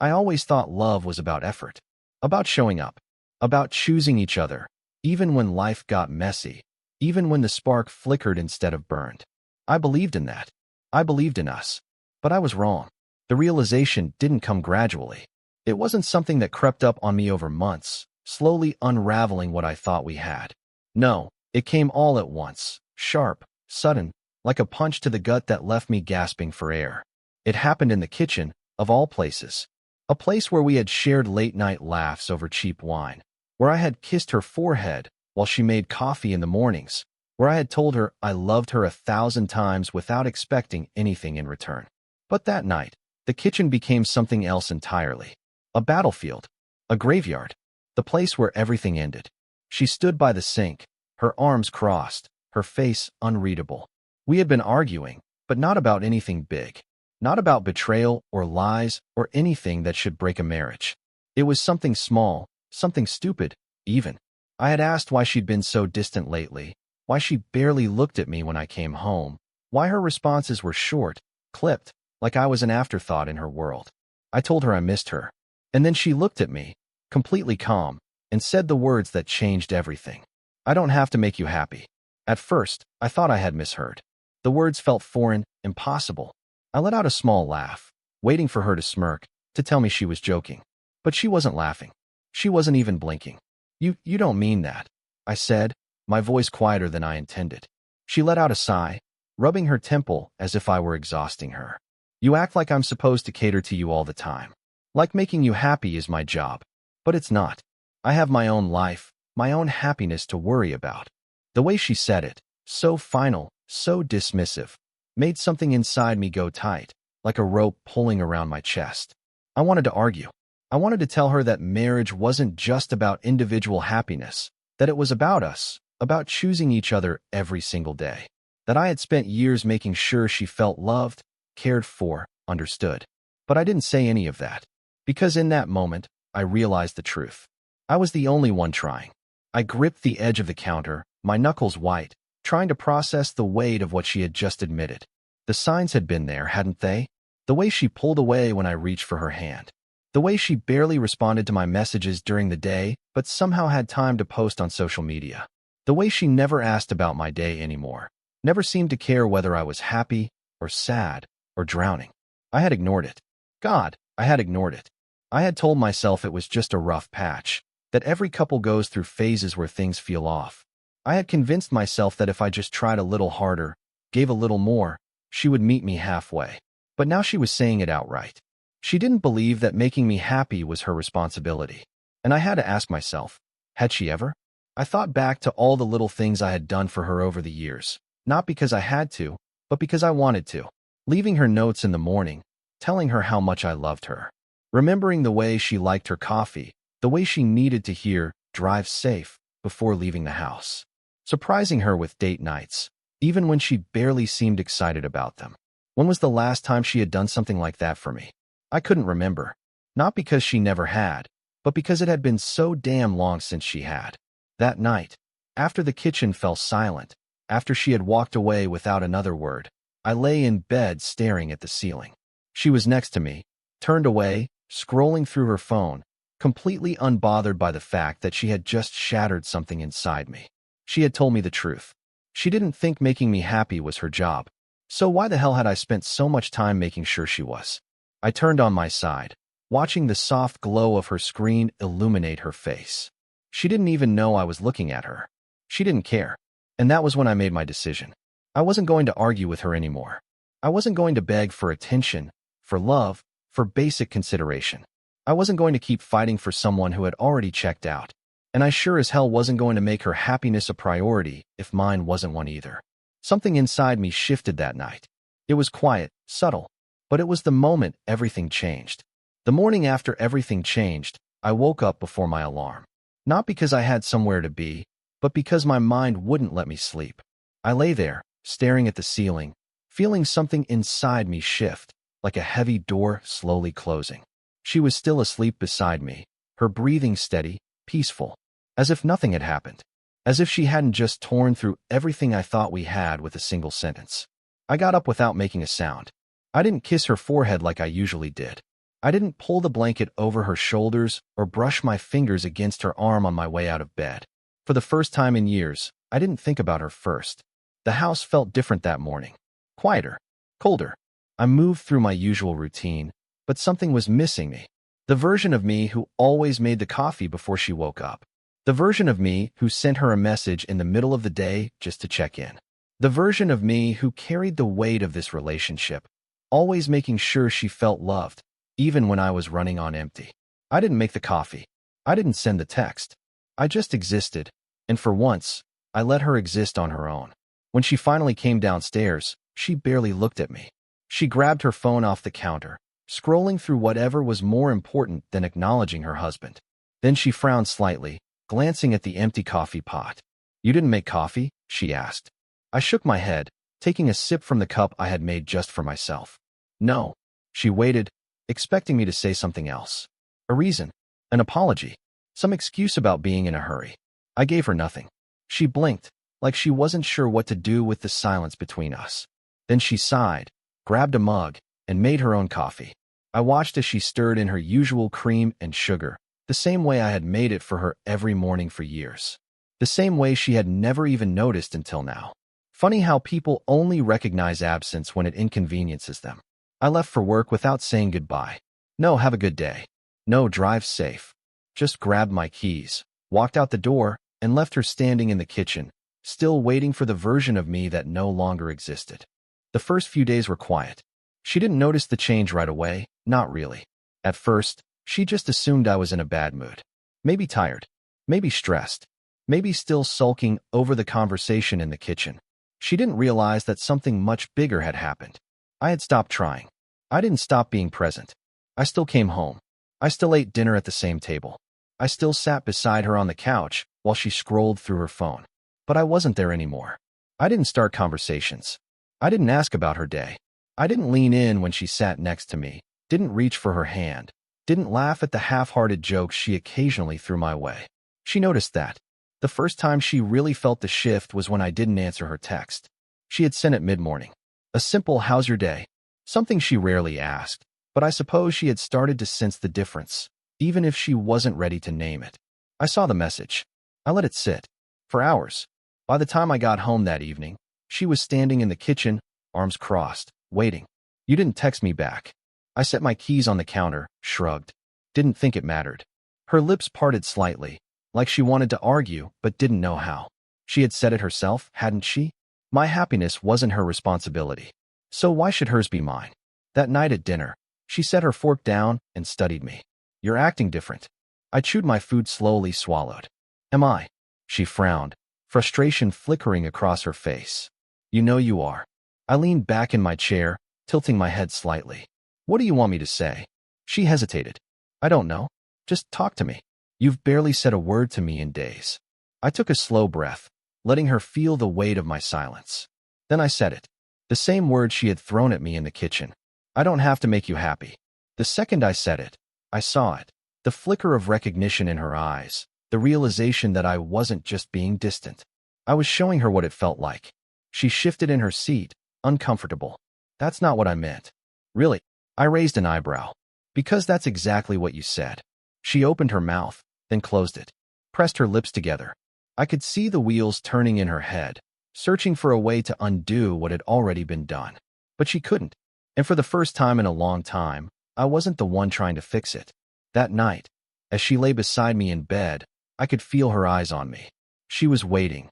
I always thought love was about effort, about showing up, about choosing each other, even when life got messy, even when the spark flickered instead of burned. I believed in that. I believed in us. But I was wrong. The realization didn't come gradually. It wasn't something that crept up on me over months, slowly unraveling what I thought we had. No, it came all at once, sharp, sudden, like a punch to the gut that left me gasping for air. It happened in the kitchen, of all places. A place where we had shared late-night laughs over cheap wine, where I had kissed her forehead while she made coffee in the mornings, where I had told her I loved her 1,000 times without expecting anything in return. But that night, the kitchen became something else entirely. A battlefield, a graveyard, the place where everything ended. She stood by the sink, her arms crossed, her face unreadable. We had been arguing, but not about anything big. Not about betrayal or lies or anything that should break a marriage. It was something small, something stupid, even. I had asked why she'd been so distant lately, why she barely looked at me when I came home, why her responses were short, clipped, like I was an afterthought in her world. I told her I missed her. And then she looked at me, completely calm, and said the words that changed everything. I don't have to make you happy. At first, I thought I had misheard. The words felt foreign, impossible. I let out a small laugh, waiting for her to smirk, to tell me she was joking. But she wasn't laughing. She wasn't even blinking. You don't mean that, I said, my voice quieter than I intended. She let out a sigh, rubbing her temple as if I were exhausting her. You act like I'm supposed to cater to you all the time. Like making you happy is my job. But it's not. I have my own life, my own happiness to worry about. The way she said it, so final, so dismissive, made something inside me go tight, like a rope pulling around my chest. I wanted to argue. I wanted to tell her that marriage wasn't just about individual happiness, that it was about us, about choosing each other every single day. That I had spent years making sure she felt loved, cared for, understood. But I didn't say any of that. Because in that moment, I realized the truth. I was the only one trying. I gripped the edge of the counter, my knuckles white, trying to process the weight of what she had just admitted. The signs had been there, hadn't they? The way she pulled away when I reached for her hand. The way she barely responded to my messages during the day, but somehow had time to post on social media. The way she never asked about my day anymore. Never seemed to care whether I was happy, or sad, or drowning. I had ignored it. God, I had ignored it. I had told myself it was just a rough patch, that every couple goes through phases where things feel off. I had convinced myself that if I just tried a little harder, gave a little more, she would meet me halfway. But now she was saying it outright. She didn't believe that making me happy was her responsibility. And I had to ask myself, had she ever? I thought back to all the little things I had done for her over the years, not because I had to, but because I wanted to. Leaving her notes in the morning, telling her how much I loved her. Remembering the way she liked her coffee, the way she needed to hear, "drive safe," before leaving the house. Surprising her with date nights, even when she barely seemed excited about them. When was the last time she had done something like that for me? I couldn't remember. Not because she never had, but because it had been so damn long since she had. That night, after the kitchen fell silent, after she had walked away without another word, I lay in bed staring at the ceiling. She was next to me, turned away, scrolling through her phone, completely unbothered by the fact that she had just shattered something inside me. She had told me the truth. She didn't think making me happy was her job. So why the hell had I spent so much time making sure she was? I turned on my side, watching the soft glow of her screen illuminate her face. She didn't even know I was looking at her. She didn't care. And that was when I made my decision. I wasn't going to argue with her anymore. I wasn't going to beg for attention, for love, for basic consideration. I wasn't going to keep fighting for someone who had already checked out. And I sure as hell wasn't going to make her happiness a priority if mine wasn't one either. Something inside me shifted that night. It was quiet, subtle, but it was the moment everything changed. The morning after everything changed, I woke up before my alarm. Not because I had somewhere to be, but because my mind wouldn't let me sleep. I lay there, staring at the ceiling, feeling something inside me shift, like a heavy door slowly closing. She was still asleep beside me, her breathing steady, peaceful, as if nothing had happened, as if she hadn't just torn through everything I thought we had with a single sentence. I got up without making a sound. I didn't kiss her forehead like I usually did. I didn't pull the blanket over her shoulders or brush my fingers against her arm on my way out of bed. For the first time in years, I didn't think about her first. The house felt different that morning. Quieter. Colder. I moved through my usual routine, but something was missing me. The version of me who always made the coffee before she woke up. The version of me who sent her a message in the middle of the day just to check in. The version of me who carried the weight of this relationship, always making sure she felt loved, even when I was running on empty. I didn't make the coffee. I didn't send the text. I just existed, and for once, I let her exist on her own. When she finally came downstairs, she barely looked at me. She grabbed her phone off the counter, scrolling through whatever was more important than acknowledging her husband. Then she frowned slightly, glancing at the empty coffee pot. "You didn't make coffee?" she asked. I shook my head, taking a sip from the cup I had made just for myself. "No." She waited, expecting me to say something else. A reason, an apology, some excuse about being in a hurry. I gave her nothing. She blinked, like she wasn't sure what to do with the silence between us. Then she sighed, grabbed a mug, and made her own coffee. I watched as she stirred in her usual cream and sugar, the same way I had made it for her every morning for years. The same way she had never even noticed until now. Funny how people only recognize absence when it inconveniences them. I left for work without saying goodbye. No, have a good day. No, drive safe. Just grabbed my keys, walked out the door, and left her standing in the kitchen, still waiting for the version of me that no longer existed. The first few days were quiet. She didn't notice the change right away, not really. At first, she just assumed I was in a bad mood. Maybe tired, maybe stressed, maybe still sulking over the conversation in the kitchen. She didn't realize that something much bigger had happened. I had stopped trying. I didn't stop being present. I still came home. I still ate dinner at the same table. I still sat beside her on the couch while she scrolled through her phone. But I wasn't there anymore. I didn't start conversations. I didn't ask about her day. I didn't lean in when she sat next to me, didn't reach for her hand, didn't laugh at the half-hearted jokes she occasionally threw my way. She noticed that. The first time she really felt the shift was when I didn't answer her text. She had sent it mid-morning. A simple "how's your day?" Something she rarely asked, but I suppose she had started to sense the difference, even if she wasn't ready to name it. I saw the message. I let it sit. For hours. By the time I got home that evening, she was standing in the kitchen, arms crossed, waiting. "You didn't text me back." I set my keys on the counter, shrugged. Didn't think it mattered. Her lips parted slightly, like she wanted to argue but didn't know how. She had said it herself, hadn't she? My happiness wasn't her responsibility. So why should hers be mine? That night at dinner, she set her fork down and studied me. "You're acting different." I chewed my food slowly, swallowed. "Am I?" She frowned, frustration flickering across her face. "You know you are." I leaned back in my chair, tilting my head slightly. "What do you want me to say?" She hesitated. "I don't know. Just talk to me. You've barely said a word to me in days." I took a slow breath, letting her feel the weight of my silence. Then I said it. The same word she had thrown at me in the kitchen. "I don't have to make you happy." The second I said it, I saw it. The flicker of recognition in her eyes, the realization that I wasn't just being distant. I was showing her what it felt like. She shifted in her seat, uncomfortable. "That's not what I meant." "Really?" I raised an eyebrow. "Because that's exactly what you said." She opened her mouth, then closed it, pressed her lips together. I could see the wheels turning in her head, searching for a way to undo what had already been done. But she couldn't. And for the first time in a long time, I wasn't the one trying to fix it. That night, as she lay beside me in bed, I could feel her eyes on me. She was waiting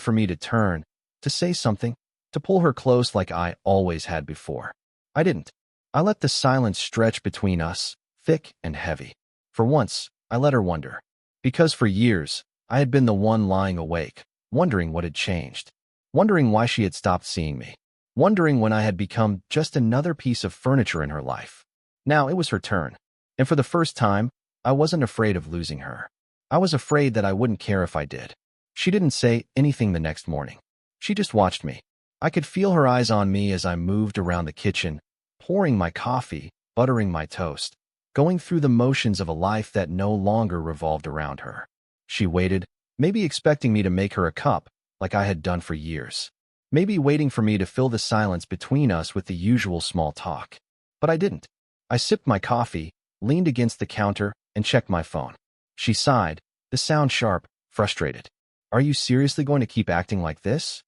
for me to turn, to say something, to pull her close like I always had before. I didn't. I let the silence stretch between us, thick and heavy. For once, I let her wonder. Because for years, I had been the one lying awake, wondering what had changed, wondering why she had stopped seeing me, wondering when I had become just another piece of furniture in her life. Now it was her turn, and for the first time, I wasn't afraid of losing her. I was afraid that I wouldn't care if I did. She didn't say anything the next morning. She just watched me. I could feel her eyes on me as I moved around the kitchen, pouring my coffee, buttering my toast, going through the motions of a life that no longer revolved around her. She waited, maybe expecting me to make her a cup, like I had done for years. Maybe waiting for me to fill the silence between us with the usual small talk. But I didn't. I sipped my coffee, leaned against the counter, and checked my phone. She sighed, the sound sharp, frustrated. Are you seriously going to keep acting like this?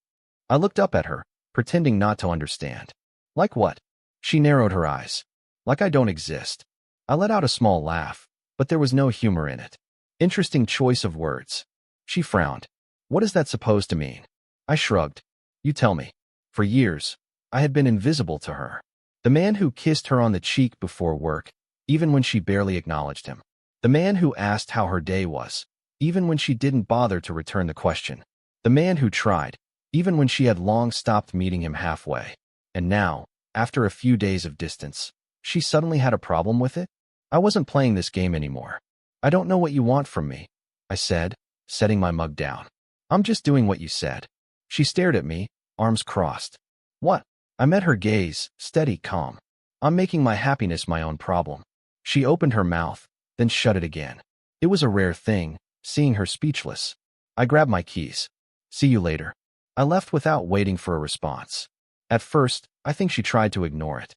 I looked up at her, pretending not to understand. Like what? She narrowed her eyes. Like I don't exist. I let out a small laugh, but there was no humor in it. Interesting choice of words. She frowned. What is that supposed to mean? I shrugged. You tell me. For years, I had been invisible to her. The man who kissed her on the cheek before work, even when she barely acknowledged him. The man who asked how her day was, even when she didn't bother to return the question. The man who tried, even when she had long stopped meeting him halfway. And now, after a few days of distance, she suddenly had a problem with it? I wasn't playing this game anymore. I don't know what you want from me, I said, setting my mug down. I'm just doing what you said. She stared at me, arms crossed. What? I met her gaze, steady, calm. I'm making my happiness my own problem. She opened her mouth, then shut it again. It was a rare thing, seeing her speechless. I grabbed my keys. See you later. I left without waiting for a response. At first, I think she tried to ignore it.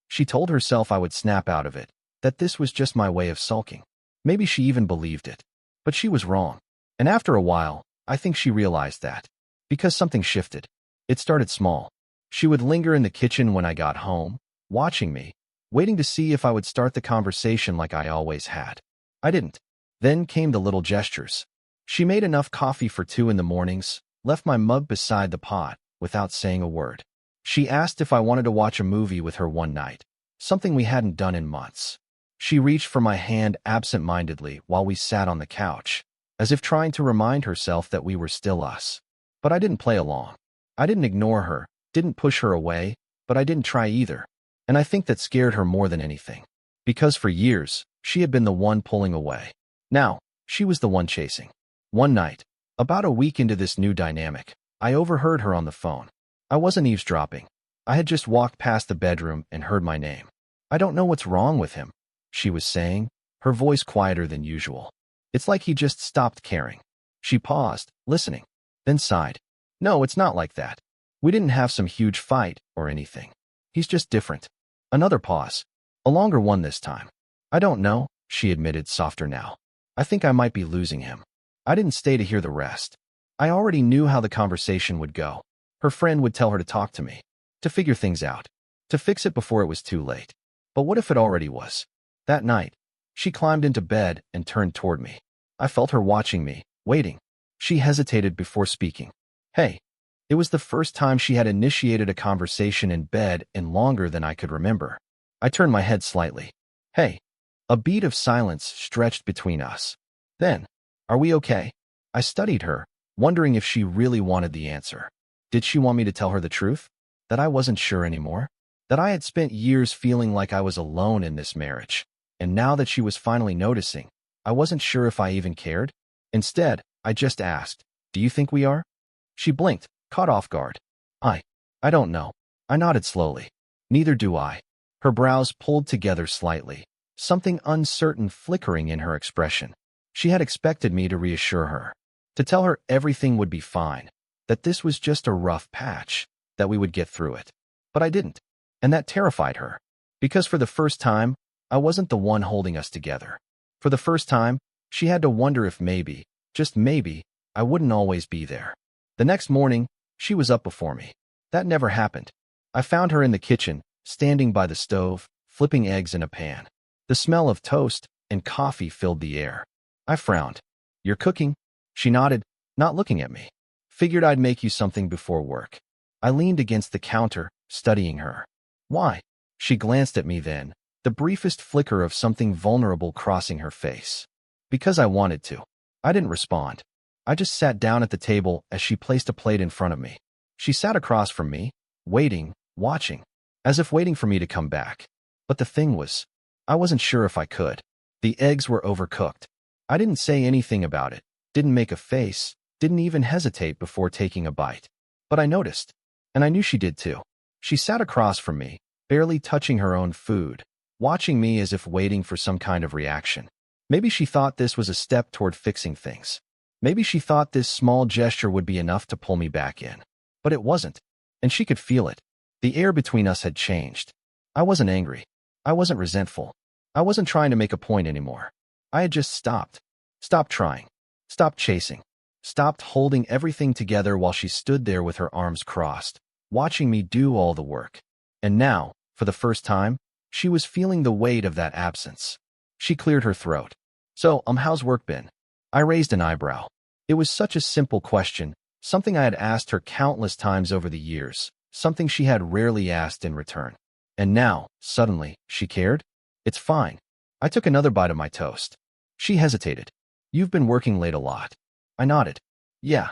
She told herself I would snap out of it, that this was just my way of sulking. Maybe she even believed it. But she was wrong. And after a while, I think she realized that. Because something shifted. It started small. She would linger in the kitchen when I got home, watching me, waiting to see if I would start the conversation like I always had. I didn't. Then came the little gestures. She made enough coffee for 2 in the mornings, left my mug beside the pot, without saying a word. She asked if I wanted to watch a movie with her one night, something we hadn't done in months. She reached for my hand absent-mindedly while we sat on the couch, as if trying to remind herself that we were still us. But I didn't play along. I didn't ignore her, didn't push her away, but I didn't try either. And I think that scared her more than anything. Because for years, she had been the one pulling away. Now, she was the one chasing. One night, about a week into this new dynamic, I overheard her on the phone. I wasn't eavesdropping. I had just walked past the bedroom and heard my name. I don't know what's wrong with him, she was saying, her voice quieter than usual. It's like he just stopped caring. She paused, listening, then sighed. No, it's not like that. We didn't have some huge fight or anything. He's just different. Another pause. A longer one this time. I don't know, she admitted, softer now. I think I might be losing him. I didn't stay to hear the rest. I already knew how the conversation would go. Her friend would tell her to talk to me, to figure things out, to fix it before it was too late. But what if it already was? That night, she climbed into bed and turned toward me. I felt her watching me, waiting. She hesitated before speaking. Hey. It was the first time she had initiated a conversation in bed in longer than I could remember. I turned my head slightly. Hey. A beat of silence stretched between us. Then, are we okay? I studied her, wondering if she really wanted the answer. Did she want me to tell her the truth? That I wasn't sure anymore? That I had spent years feeling like I was alone in this marriage? And now that she was finally noticing, I wasn't sure if I even cared? Instead, I just asked, do you think we are? She blinked, caught off guard. I don't know. I nodded slowly. Neither do I. Her brows pulled together slightly, something uncertain flickering in her expression. She had expected me to reassure her, to tell her everything would be fine, that this was just a rough patch, that we would get through it. But I didn't, and that terrified her. Because for the first time, I wasn't the one holding us together. For the first time, she had to wonder if maybe, just maybe, I wouldn't always be there. The next morning, she was up before me. That never happened. I found her in the kitchen, standing by the stove, flipping eggs in a pan. The smell of toast and coffee filled the air. I frowned. You're cooking? She nodded, not looking at me. Figured I'd make you something before work. I leaned against the counter, studying her. Why? She glanced at me then, the briefest flicker of something vulnerable crossing her face. Because I wanted to. I didn't respond. I just sat down at the table as she placed a plate in front of me. She sat across from me, waiting, watching, as if waiting for me to come back. But the thing was, I wasn't sure if I could. The eggs were overcooked. I didn't say anything about it, didn't make a face, didn't even hesitate before taking a bite. But I noticed, and I knew she did too. She sat across from me, barely touching her own food, watching me as if waiting for some kind of reaction. Maybe she thought this was a step toward fixing things. Maybe she thought this small gesture would be enough to pull me back in. But it wasn't, and she could feel it. The air between us had changed. I wasn't angry. I wasn't resentful. I wasn't trying to make a point anymore. I had just stopped. Stopped trying. Stopped chasing. Stopped holding everything together while she stood there with her arms crossed, watching me do all the work. And now, for the first time, she was feeling the weight of that absence. She cleared her throat. So, how's work been? I raised an eyebrow. It was such a simple question, something I had asked her countless times over the years, something she had rarely asked in return. And now, suddenly, she cared? It's fine. I took another bite of my toast. She hesitated. You've been working late a lot. I nodded. Yeah.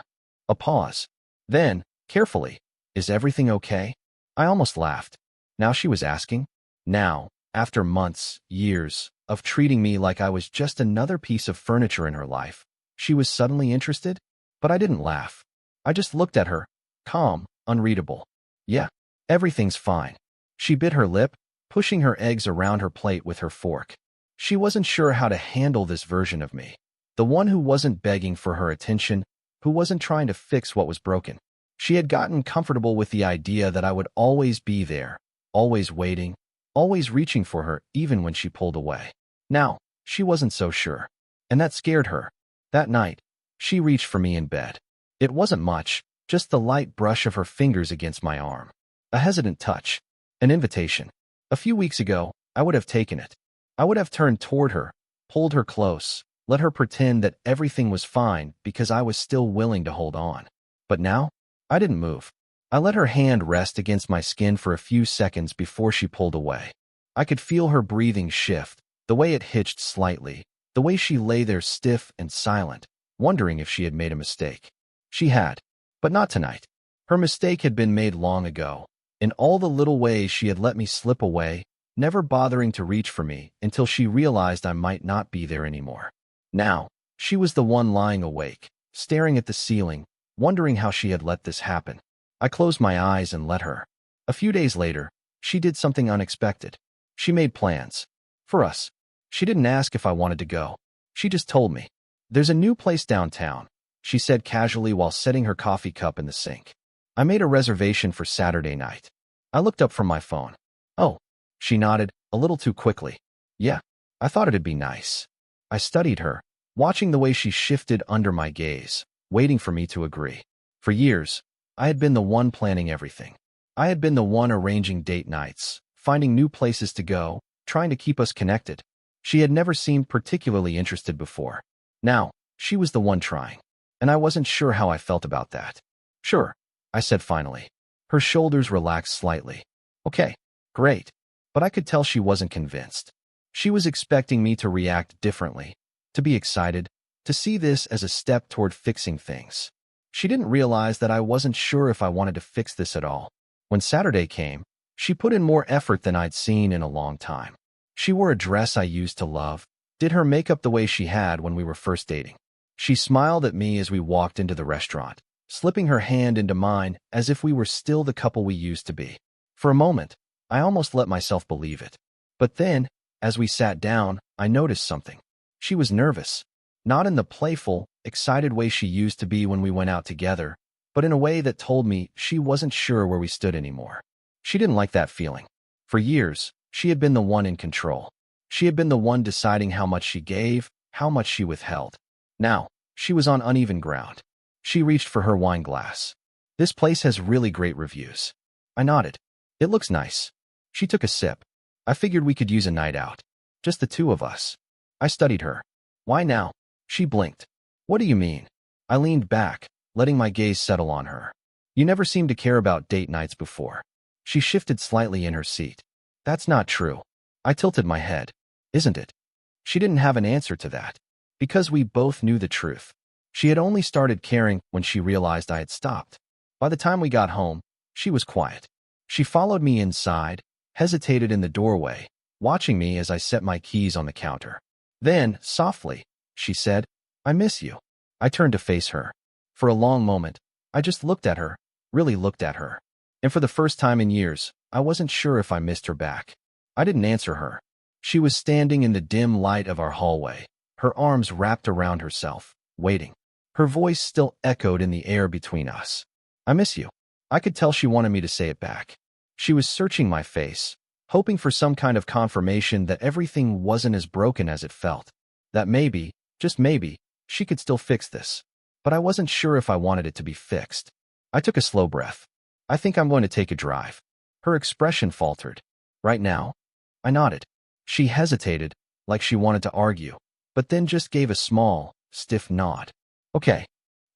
A pause. Then, carefully, is everything okay? I almost laughed. Now she was asking. Now, after months, years, of treating me like I was just another piece of furniture in her life, she was suddenly interested? But I didn't laugh. I just looked at her, calm, unreadable. Yeah, everything's fine. She bit her lip, pushing her eggs around her plate with her fork. She wasn't sure how to handle this version of me. The one who wasn't begging for her attention, who wasn't trying to fix what was broken. She had gotten comfortable with the idea that I would always be there, always waiting, always reaching for her even when she pulled away. Now, she wasn't so sure. And that scared her. That night, she reached for me in bed. It wasn't much, just the light brush of her fingers against my arm. A hesitant touch. An invitation. A few weeks ago, I would have taken it. I would have turned toward her, pulled her close, let her pretend that everything was fine because I was still willing to hold on. But now, I didn't move. I let her hand rest against my skin for a few seconds before she pulled away. I could feel her breathing shift, the way it hitched slightly, the way she lay there stiff and silent, wondering if she had made a mistake. She had, but not tonight. Her mistake had been made long ago. In all the little ways she had let me slip away, never bothering to reach for me until she realized I might not be there anymore. Now, she was the one lying awake, staring at the ceiling, wondering how she had let this happen. I closed my eyes and let her. A few days later, she did something unexpected. She made plans. For us. She didn't ask if I wanted to go. She just told me. There's a new place downtown, she said casually while setting her coffee cup in the sink. I made a reservation for Saturday night. I looked up from my phone. Oh, she nodded, a little too quickly. Yeah, I thought it'd be nice. I studied her, watching the way she shifted under my gaze, waiting for me to agree. For years, I had been the one planning everything. I had been the one arranging date nights, finding new places to go, trying to keep us connected. She had never seemed particularly interested before. Now, she was the one trying, and I wasn't sure how I felt about that. Sure, I said finally. Her shoulders relaxed slightly. Okay, great. But I could tell she wasn't convinced. She was expecting me to react differently, to be excited, to see this as a step toward fixing things. She didn't realize that I wasn't sure if I wanted to fix this at all. When Saturday came, she put in more effort than I'd seen in a long time. She wore a dress I used to love, did her makeup the way she had when we were first dating. She smiled at me as we walked into the restaurant, slipping her hand into mine as if we were still the couple we used to be. For a moment, I almost let myself believe it. But then, as we sat down, I noticed something. She was nervous. Not in the playful, excited way she used to be when we went out together, but in a way that told me she wasn't sure where we stood anymore. She didn't like that feeling. For years, she had been the one in control. She had been the one deciding how much she gave, how much she withheld. Now, she was on uneven ground. She reached for her wine glass. This place has really great reviews. I nodded. It looks nice. She took a sip. I figured we could use a night out. Just the two of us. I studied her. Why now? She blinked. What do you mean? I leaned back, letting my gaze settle on her. You never seemed to care about date nights before. She shifted slightly in her seat. That's not true. I tilted my head. Isn't it? She didn't have an answer to that. Because we both knew the truth. She had only started caring when she realized I had stopped. By the time we got home, she was quiet. She followed me inside, hesitated in the doorway, watching me as I set my keys on the counter. Then, softly, she said, I miss you. I turned to face her. For a long moment, I just looked at her, really looked at her. And for the first time in years, I wasn't sure if I missed her back. I didn't answer her. She was standing in the dim light of our hallway, her arms wrapped around herself, waiting. Her voice still echoed in the air between us. I miss you. I could tell she wanted me to say it back. She was searching my face, hoping for some kind of confirmation that everything wasn't as broken as it felt. That maybe, just maybe, she could still fix this. But I wasn't sure if I wanted it to be fixed. I took a slow breath. I think I'm going to take a drive. Her expression faltered. Right now? I nodded. She hesitated, like she wanted to argue, but then just gave a small, stiff nod. Okay.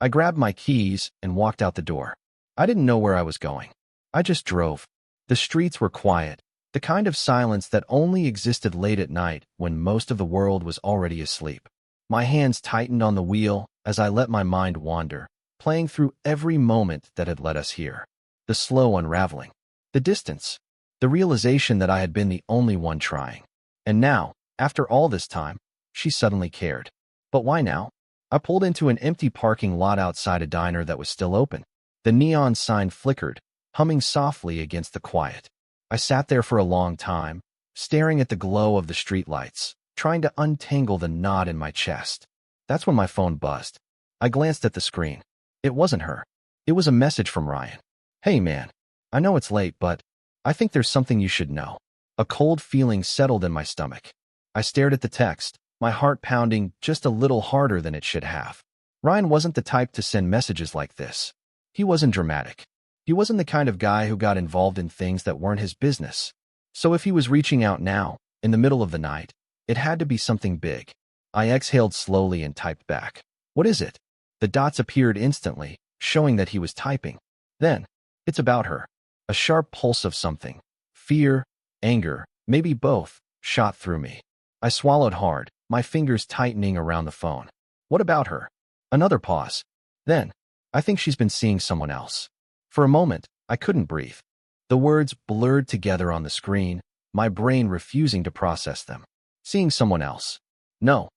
I grabbed my keys and walked out the door. I didn't know where I was going. I just drove. The streets were quiet, the kind of silence that only existed late at night when most of the world was already asleep. My hands tightened on the wheel as I let my mind wander, playing through every moment that had led us here. The slow unraveling. The distance. The realization that I had been the only one trying. And now, after all this time, she suddenly cared. But why now? I pulled into an empty parking lot outside a diner that was still open. The neon sign flickered, humming softly against the quiet. I sat there for a long time, staring at the glow of the streetlights, trying to untangle the knot in my chest. That's when my phone buzzed. I glanced at the screen. It wasn't her. It was a message from Ryan. Hey man, I know it's late, but I think there's something you should know. A cold feeling settled in my stomach. I stared at the text, my heart pounding just a little harder than it should have. Ryan wasn't the type to send messages like this. He wasn't dramatic. He wasn't the kind of guy who got involved in things that weren't his business. So if he was reaching out now, in the middle of the night, it had to be something big. I exhaled slowly and typed back. What is it? The dots appeared instantly, showing that he was typing. Then, it's about her. A sharp pulse of something. Fear, anger, maybe both, shot through me. I swallowed hard, my fingers tightening around the phone. What about her? Another pause. Then, I think she's been seeing someone else. For a moment, I couldn't breathe. The words blurred together on the screen, my brain refusing to process them. Seeing someone else. No,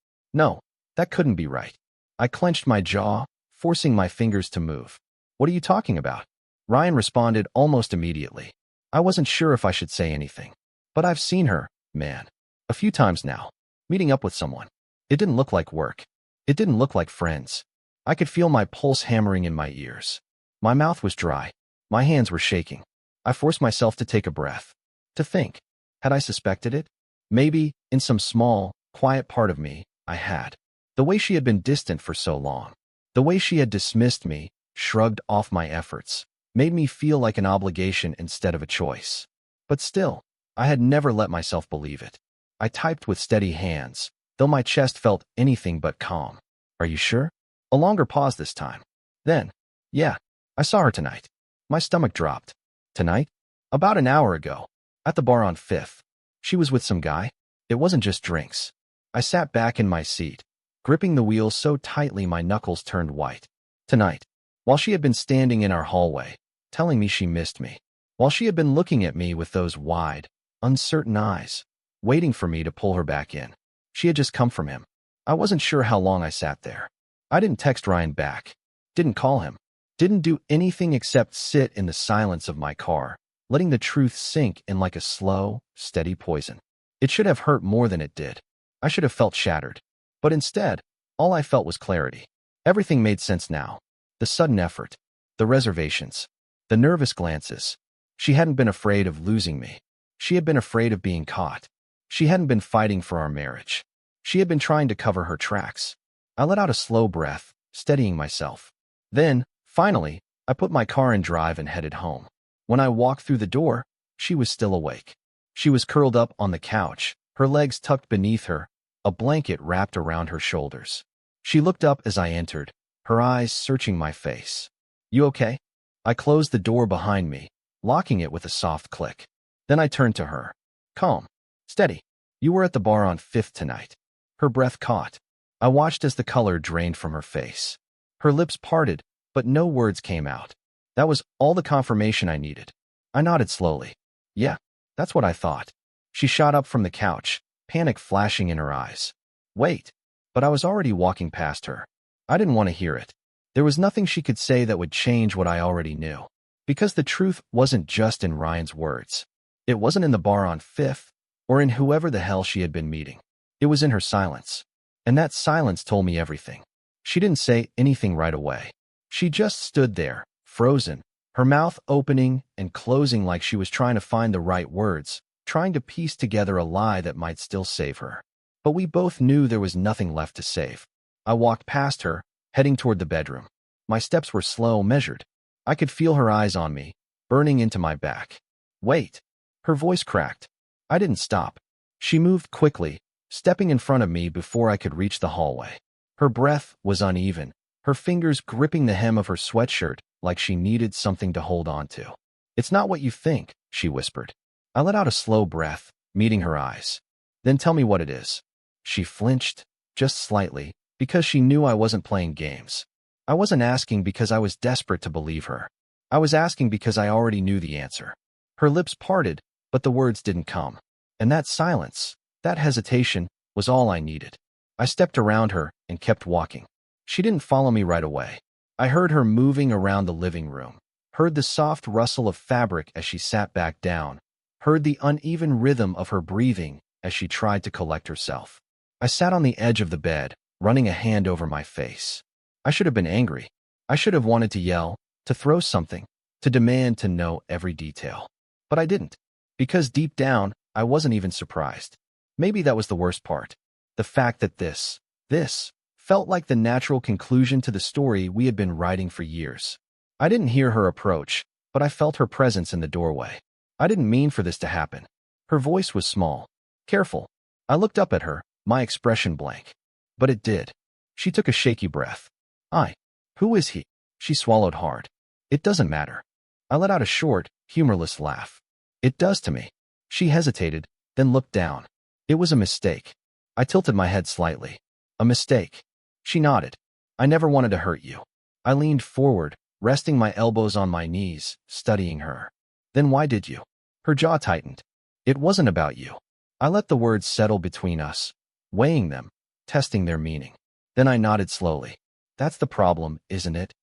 that couldn't be right. I clenched my jaw, forcing my fingers to move. What are you talking about? Ryan responded almost immediately. I wasn't sure if I should say anything. But I've seen her, man. A few times now. Meeting up with someone. It didn't look like work. It didn't look like friends. I could feel my pulse hammering in my ears. My mouth was dry. My hands were shaking. I forced myself to take a breath. To think. Had I suspected it? Maybe, in some small, quiet part of me, I had. The way she had been distant for so long. The way she had dismissed me, shrugged off my efforts, made me feel like an obligation instead of a choice. But still, I had never let myself believe it. I typed with steady hands, though my chest felt anything but calm. Are you sure? A longer pause this time. Then, yeah, I saw her tonight. My stomach dropped. Tonight? About an hour ago. At the bar on 5th. She was with some guy. It wasn't just drinks. I sat back in my seat, gripping the wheel so tightly my knuckles turned white. Tonight. While she had been standing in our hallway, telling me she missed me. While she had been looking at me with those wide, uncertain eyes, waiting for me to pull her back in. She had just come from him. I wasn't sure how long I sat there. I didn't text Ryan back. Didn't call him. Didn't do anything except sit in the silence of my car, letting the truth sink in like a slow, steady poison. It should have hurt more than it did. I should have felt shattered. But instead, all I felt was clarity. Everything made sense now. The sudden effort. The reservations. The nervous glances. She hadn't been afraid of losing me. She had been afraid of being caught. She hadn't been fighting for our marriage. She had been trying to cover her tracks. I let out a slow breath, steadying myself. Then, finally, I put my car in drive and headed home. When I walked through the door, she was still awake. She was curled up on the couch, her legs tucked beneath her, a blanket wrapped around her shoulders. She looked up as I entered, her eyes searching my face. You okay? I closed the door behind me, locking it with a soft click. Then I turned to her. Calm. Steady. You were at the bar on 5th tonight. Her breath caught. I watched as the color drained from her face. Her lips parted, but no words came out. That was all the confirmation I needed. I nodded slowly. Yeah, that's what I thought. She shot up from the couch, panic flashing in her eyes. Wait. But I was already walking past her. I didn't want to hear it. There was nothing she could say that would change what I already knew. Because the truth wasn't just in Ryan's words. It wasn't in the bar on 5th, or in whoever the hell she had been meeting. It was in her silence. And that silence told me everything. She didn't say anything right away. She just stood there, frozen, her mouth opening and closing like she was trying to find the right words, trying to piece together a lie that might still save her. But we both knew there was nothing left to save. I walked past her, heading toward the bedroom. My steps were slow, measured. I could feel her eyes on me, burning into my back. Wait. Her voice cracked. I didn't stop. She moved quickly, stepping in front of me before I could reach the hallway. Her breath was uneven, her fingers gripping the hem of her sweatshirt like she needed something to hold on to. It's not what you think, she whispered. I let out a slow breath, meeting her eyes. Then tell me what it is. She flinched, just slightly, because she knew I wasn't playing games. I wasn't asking because I was desperate to believe her. I was asking because I already knew the answer. Her lips parted, but the words didn't come. And that silence, that hesitation, was all I needed. I stepped around her and kept walking. She didn't follow me right away. I heard her moving around the living room, heard the soft rustle of fabric as she sat back down, heard the uneven rhythm of her breathing as she tried to collect herself. I sat on the edge of the bed, running a hand over my face. I should have been angry. I should have wanted to yell, to throw something, to demand to know every detail. But I didn't, because deep down, I wasn't even surprised. Maybe that was the worst part. The fact that this felt like the natural conclusion to the story we had been writing for years. I didn't hear her approach, but I felt her presence in the doorway. I didn't mean for this to happen. Her voice was small, careful. I looked up at her, my expression blank. But it did. She took a shaky breath. Who is he? She swallowed hard. It doesn't matter. I let out a short, humorless laugh. It does to me. She hesitated, then looked down. It was a mistake. I tilted my head slightly. A mistake. She nodded. I never wanted to hurt you. I leaned forward, resting my elbows on my knees, studying her. Then why did you? Her jaw tightened. It wasn't about you. I let the words settle between us, weighing them, testing their meaning. Then I nodded slowly. That's the problem, isn't it?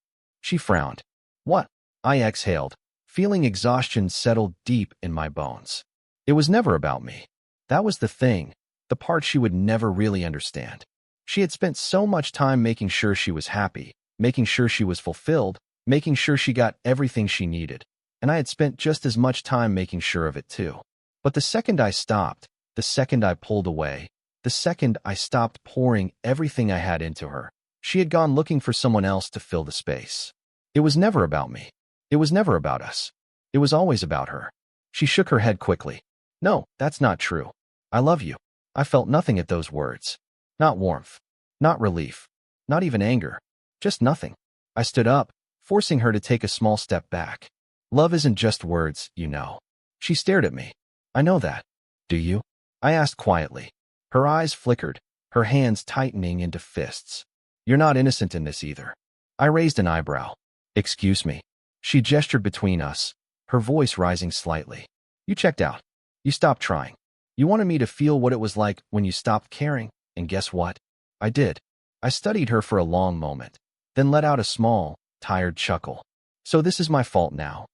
She frowned. What? I exhaled, feeling exhaustion settle deep in my bones. It was never about me. That was the thing, the part she would never really understand. She had spent so much time making sure she was happy, making sure she was fulfilled, making sure she got everything she needed. And I had spent just as much time making sure of it too. But the second I stopped, the second I pulled away, the second I stopped pouring everything I had into her, she had gone looking for someone else to fill the space. It was never about me. It was never about us. It was always about her. She shook her head quickly. No, that's not true. I love you. I felt nothing at those words. Not warmth. Not relief. Not even anger. Just nothing. I stood up, forcing her to take a small step back. Love isn't just words, you know. She stared at me. I know that. Do you? I asked quietly. Her eyes flickered, her hands tightening into fists. You're not innocent in this either. I raised an eyebrow. Excuse me. She gestured between us, her voice rising slightly. You checked out. You stopped trying. You wanted me to feel what it was like when you stopped caring, and guess what? I did. I studied her for a long moment, then let out a small, tired chuckle. So this is my fault now.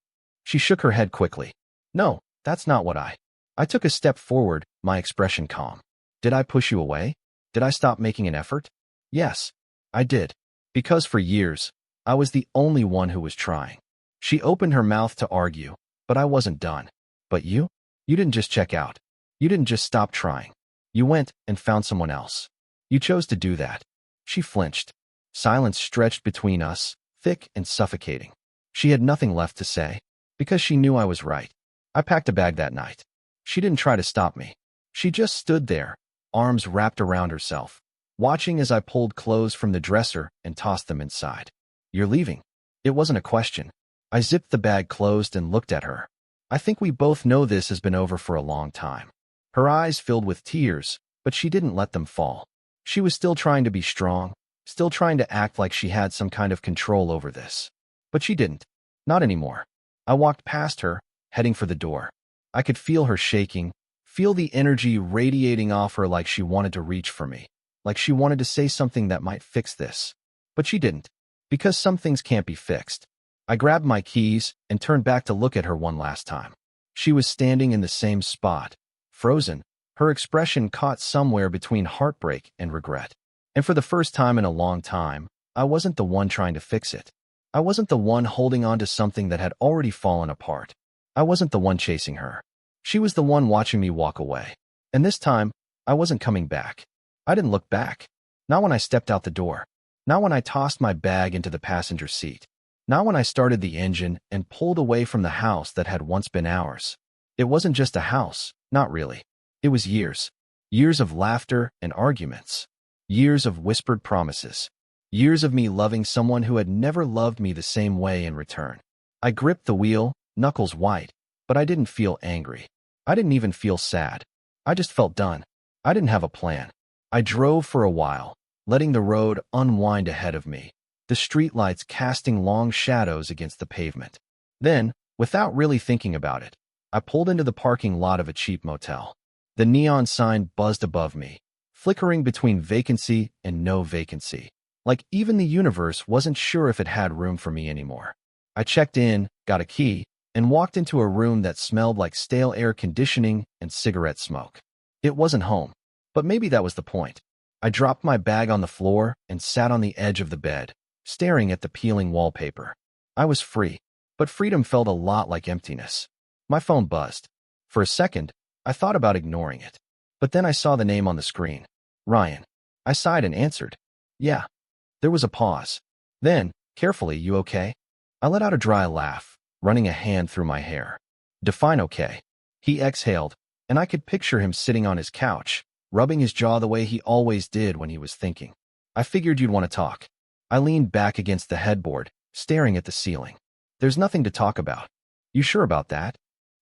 She shook her head quickly. No, that's not what I took a step forward, my expression calm. Did I push you away? Did I stop making an effort? Yes, I did. Because for years, I was the only one who was trying. She opened her mouth to argue, but I wasn't done. But you? You didn't just check out. You didn't just stop trying. You went and found someone else. You chose to do that. She flinched. Silence stretched between us, thick and suffocating. She had nothing left to say, because she knew I was right. I packed a bag that night. She didn't try to stop me. She just stood there, arms wrapped around herself, watching as I pulled clothes from the dresser and tossed them inside. You're leaving. It wasn't a question. I zipped the bag closed and looked at her. I think we both know this has been over for a long time. Her eyes filled with tears, but she didn't let them fall. She was still trying to be strong, still trying to act like she had some kind of control over this. But she didn't. Not anymore. I walked past her, heading for the door. I could feel her shaking, feel the energy radiating off her like she wanted to reach for me, like she wanted to say something that might fix this. But she didn't, because some things can't be fixed. I grabbed my keys and turned back to look at her one last time. She was standing in the same spot, frozen, her expression caught somewhere between heartbreak and regret. And for the first time in a long time, I wasn't the one trying to fix it. I wasn't the one holding on to something that had already fallen apart. I wasn't the one chasing her. She was the one watching me walk away. And this time, I wasn't coming back. I didn't look back. Not when I stepped out the door. Not when I tossed my bag into the passenger seat. Not when I started the engine and pulled away from the house that had once been ours. It wasn't just a house, not really. It was years. Years of laughter and arguments. Years of whispered promises. Years of me loving someone who had never loved me the same way in return. I gripped the wheel, knuckles white, but I didn't feel angry. I didn't even feel sad. I just felt done. I didn't have a plan. I drove for a while, letting the road unwind ahead of me, the streetlights casting long shadows against the pavement. Then, without really thinking about it, I pulled into the parking lot of a cheap motel. The neon sign buzzed above me, flickering between vacancy and no vacancy, like even the universe wasn't sure if it had room for me anymore. I checked in, got a key, and walked into a room that smelled like stale air conditioning and cigarette smoke. It wasn't home, but maybe that was the point. I dropped my bag on the floor and sat on the edge of the bed, staring at the peeling wallpaper. I was free, but freedom felt a lot like emptiness. My phone buzzed. For a second, I thought about ignoring it, but then I saw the name on the screen. Ryan. I sighed and answered. Yeah. There was a pause. Then, carefully, you okay? I let out a dry laugh, running a hand through my hair. Define okay. He exhaled, and I could picture him sitting on his couch, rubbing his jaw the way he always did when he was thinking. I figured you'd want to talk. I leaned back against the headboard, staring at the ceiling. There's nothing to talk about. You sure about that?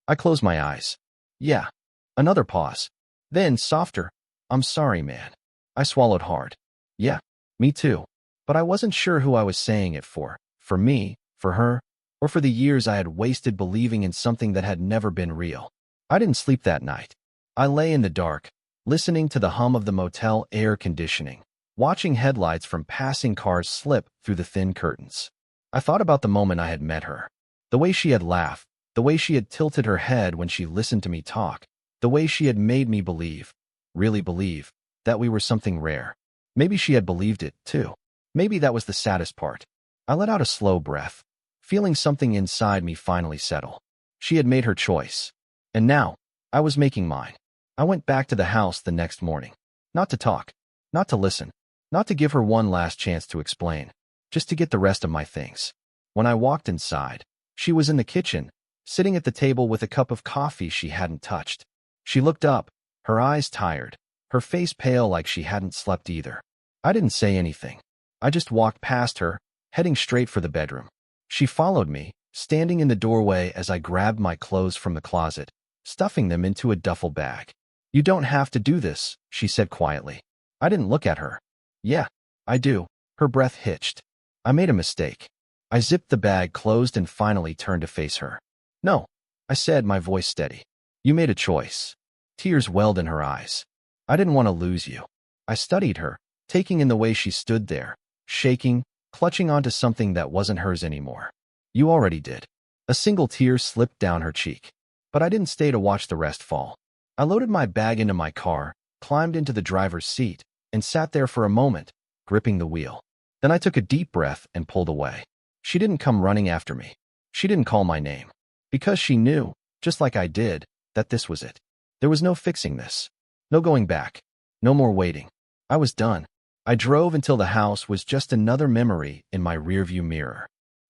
I closed my eyes. Yeah. Another pause. Then, softer. I'm sorry, man. I swallowed hard. Yeah, me too. But I wasn't sure who I was saying it for. For me, for her, or for the years I had wasted believing in something that had never been real. I didn't sleep that night. I lay in the dark, listening to the hum of the motel air conditioning, watching headlights from passing cars slip through the thin curtains. I thought about the moment I had met her. The way she had laughed, the way she had tilted her head when she listened to me talk, the way she had made me believe, really believe, that we were something rare. Maybe she had believed it, too. Maybe that was the saddest part. I let out a slow breath, feeling something inside me finally settle. She had made her choice. And now, I was making mine. I went back to the house the next morning. Not to talk, not to listen, not to give her one last chance to explain, just to get the rest of my things. When I walked inside, she was in the kitchen, sitting at the table with a cup of coffee she hadn't touched. She looked up, her eyes tired, her face pale like she hadn't slept either. I didn't say anything. I just walked past her, heading straight for the bedroom. She followed me, standing in the doorway as I grabbed my clothes from the closet, stuffing them into a duffel bag. You don't have to do this, she said quietly. I didn't look at her. Yeah, I do. Her breath hitched. I made a mistake. I zipped the bag closed and finally turned to face her. No, I said, my voice steady. You made a choice. Tears welled in her eyes. I didn't want to lose you. I studied her, taking in the way she stood there, shaking, clutching onto something that wasn't hers anymore. You already did. A single tear slipped down her cheek. But I didn't stay to watch the rest fall. I loaded my bag into my car, climbed into the driver's seat, and sat there for a moment, gripping the wheel. Then I took a deep breath and pulled away. She didn't come running after me. She didn't call my name. Because she knew, just like I did, that this was it. There was no fixing this. No going back. No more waiting. I was done. I drove until the house was just another memory in my rearview mirror.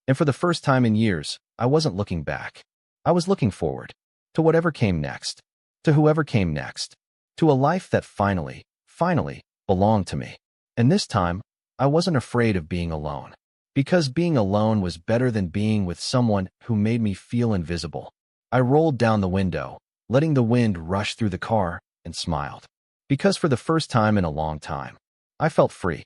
And for the first time in years, I wasn't looking back. I was looking forward. To whatever came next. To whoever came next. To a life that finally belonged to me. And this time, I wasn't afraid of being alone. Because being alone was better than being with someone who made me feel invisible. I rolled down the window, letting the wind rush through the car, and smiled. Because for the first time in a long time, I felt free.